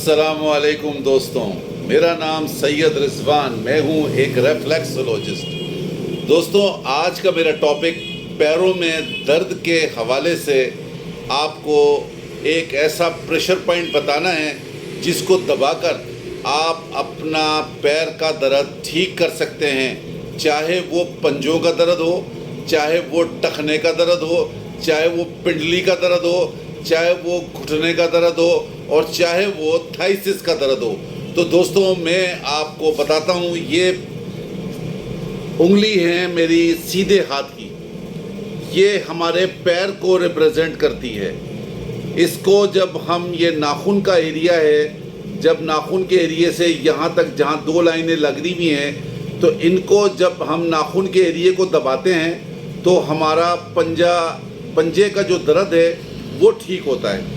अस्सलामुअलैकुम दोस्तों, मेरा नाम सैयद रिजवान, मैं हूँ एक रेफ्लेक्सोलॉजिस्ट। दोस्तों, आज का मेरा टॉपिक पैरों में दर्द के हवाले से आपको एक ऐसा प्रेशर पॉइंट बताना है जिसको दबाकर आप अपना पैर का दर्द ठीक कर सकते हैं। चाहे वो पंजों का दर्द हो, चाहे वो टखने का दर्द हो, चाहे वो पिंडली का दर्द हो, चाहे वो घुटने का दर्द हो और चाहे वो थाइसिस का दर्द हो। तो दोस्तों, मैं आपको बताता हूँ, ये उंगली है मेरी सीधे हाथ की, ये हमारे पैर को रिप्रेजेंट करती है। इसको जब हम, ये नाखून का एरिया है, जब नाखून के एरिए से यहाँ तक जहाँ दो लाइनें लग रही हुई हैं, तो इनको जब हम नाखून के एरिए को दबाते हैं तो हमारा पंजे का जो दर्द है वो ठीक होता है।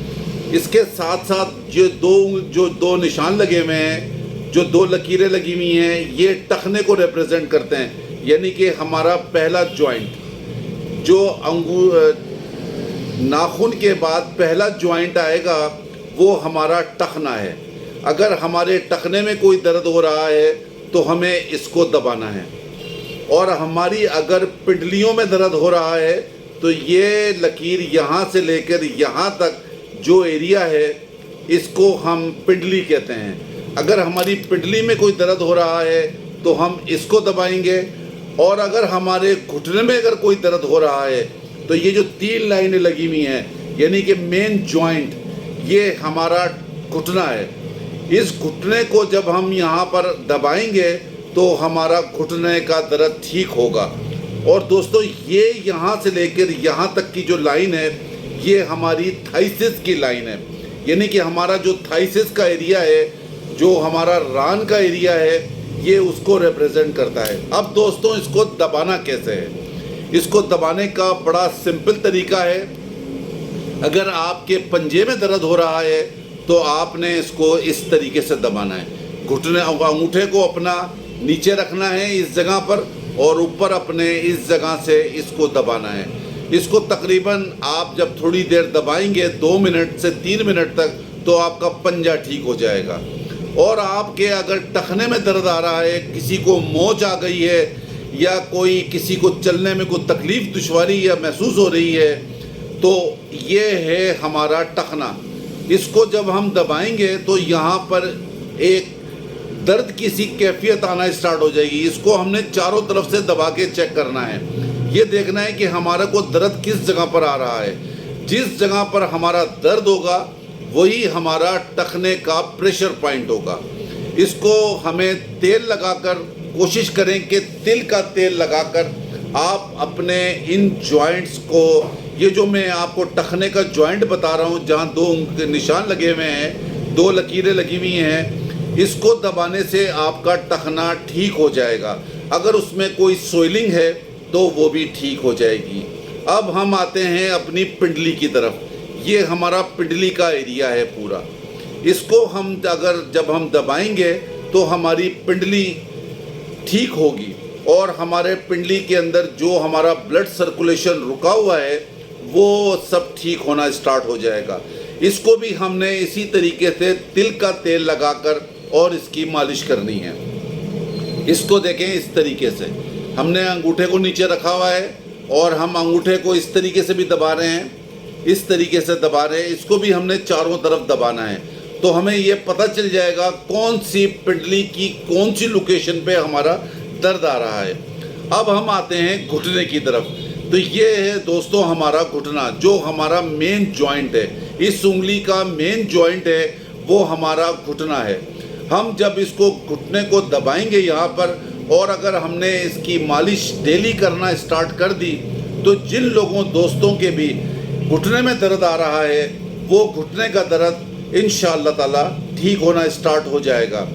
इसके साथ साथ जो दो निशान लगे हुए हैं, जो दो लकीरें लगी हुई हैं, ये टखने को रिप्रेजेंट करते हैं। यानी कि हमारा पहला जॉइंट, जो नाखून के बाद पहला जॉइंट आएगा वो हमारा टखना है। अगर हमारे टखने में कोई दर्द हो रहा है तो हमें इसको दबाना है। और हमारी अगर पिंडलियों में दर्द हो रहा है तो ये लकीर यहाँ से लेकर यहाँ तक जो एरिया है, इसको हम पिंडली कहते हैं। अगर हमारी पिंडली में कोई दर्द हो रहा है तो हम इसको दबाएंगे। और अगर हमारे घुटने में अगर कोई दर्द हो रहा है तो ये जो तीन लाइनें लगी हुई हैं, यानी कि मेन जॉइंट, ये हमारा घुटना है। इस घुटने को जब हम यहाँ पर दबाएंगे तो हमारा घुटने का दर्द ठीक होगा। और दोस्तों, ये यहाँ से लेकर यहाँ तक की जो लाइन है, ये हमारी थाइसिस की लाइन है। यानी कि हमारा जो थाइसिस का एरिया है, जो हमारा रान का एरिया है, ये उसको रिप्रेजेंट करता है। अब दोस्तों, इसको दबाना कैसे है? इसको दबाने का बड़ा सिंपल तरीका है। अगर आपके पंजे में दर्द हो रहा है तो आपने इसको इस तरीके से दबाना है। घुटने, अंगूठे को अपना नीचे रखना है इस जगह पर, और ऊपर अपने इस जगह से इसको दबाना है। इसको तकरीबन आप जब थोड़ी देर दबाएंगे, 2 मिनट से 3 मिनट तक, तो आपका पंजा ठीक हो जाएगा। और आपके अगर टखने में दर्द आ रहा है, किसी को मोच आ गई है, या कोई किसी को चलने में कोई तकलीफ़ दुश्वारी या महसूस हो रही है, तो ये है हमारा टखना। इसको जब हम दबाएंगे तो यहाँ पर एक दर्द की सी कैफियत आना स्टार्ट हो जाएगी। इसको हमने चारों तरफ से दबा के चेक करना है। ये देखना है कि हमारा को दर्द किस जगह पर आ रहा है। जिस जगह पर हमारा दर्द होगा वही हमारा टखने का प्रेशर पॉइंट होगा। इसको हमें तेल लगाकर, कोशिश करें कि तिल का तेल लगाकर आप अपने इन जॉइंट्स को, ये जो मैं आपको टखने का जॉइंट बता रहा हूँ, जहाँ दो निशान लगे हुए हैं, दो लकीरें लगी हुई हैं, इसको दबाने से आपका टखना ठीक हो जाएगा। अगर उसमें कोई सोइलिंग है तो वो भी ठीक हो जाएगी। अब हम आते हैं अपनी पिंडली की तरफ। ये हमारा पिंडली का एरिया है पूरा। इसको हम जब हम दबाएंगे तो हमारी पिंडली ठीक होगी, और हमारे पिंडली के अंदर जो हमारा ब्लड सर्कुलेशन रुका हुआ है वो सब ठीक होना स्टार्ट हो जाएगा। इसको भी हमने इसी तरीके से तिल का तेल लगाकर और इसकी मालिश करनी है। इसको देखें, इस तरीके से हमने अंगूठे को नीचे रखा हुआ है और हम अंगूठे को इस तरीके से भी दबा रहे हैं, इस तरीके से दबा रहे हैं। इसको भी हमने चारों तरफ दबाना है, तो हमें ये पता चल जाएगा कौन सी पिंडली की कौन सी लोकेशन पे हमारा दर्द आ रहा है। अब हम आते हैं घुटने की तरफ। तो ये है दोस्तों हमारा घुटना, जो हमारा मेन जॉइंट है। इस उंगली का मेन जॉइंट है वो हमारा घुटना है। हम जब इसको घुटने को दबाएंगे यहाँ पर, और अगर हमने इसकी मालिश डेली करना स्टार्ट कर दी, तो जिन लोगों दोस्तों के भी घुटने में दर्द आ रहा है, वो घुटने का दर्द इंशाअल्लाह ताला ठीक होना स्टार्ट हो जाएगा।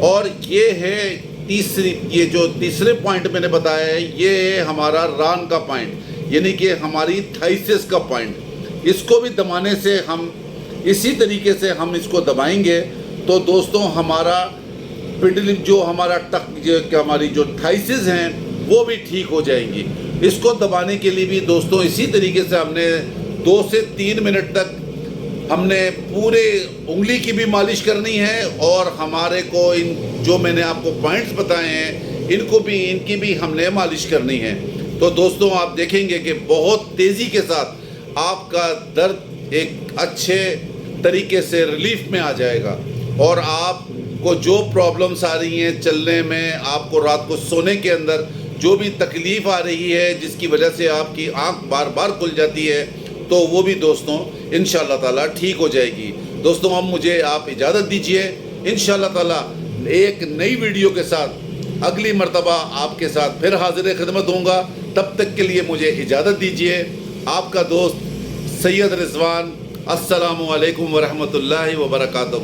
और ये है ये जो तीसरे पॉइंट मैंने बताया है, ये है हमारा रान का पॉइंट, यानी कि हमारी थाइसिस का पॉइंट। इसको भी दबाने से, हम इसी तरीके से हम इसको दबाएंगे तो दोस्तों हमारा पिंडली, जो हमारा हमारी जो थाइसिस हैं वो भी ठीक हो जाएंगी। इसको दबाने के लिए भी दोस्तों इसी तरीके से हमने 2 से 3 मिनट तक ہم نے پورے انگلی کی بھی مالش کرنی ہے اور ہمارے کو جو میں نے آپ کو پوائنٹس بتائے ہیں ان کی بھی ہم نے مالش کرنی ہے. تو دوستوں آپ دیکھیں گے کہ بہت تیزی کے ساتھ آپ کا درد ایک اچھے طریقے سے ریلیف میں آ جائے گا اور آپ کو جو پرابلمس آ رہی ہیں چلنے میں، آپ کو رات کو سونے کے اندر جو بھی تکلیف آ رہی ہے جس کی وجہ سے آپ کی آنکھ بار بار کھل جاتی ہے، تو وہ بھی دوستوں انشاءاللہ تعالیٰ ٹھیک ہو جائے گی. دوستوں اب مجھے آپ اجازت دیجئے، انشاءاللہ تعالیٰ ایک نئی ویڈیو کے ساتھ اگلی مرتبہ آپ کے ساتھ پھر حاضر خدمت ہوں گا. تب تک کے لیے مجھے اجازت دیجئے. آپ کا دوست سید رضوان. السلام علیکم ورحمۃ اللہ وبرکاتہ.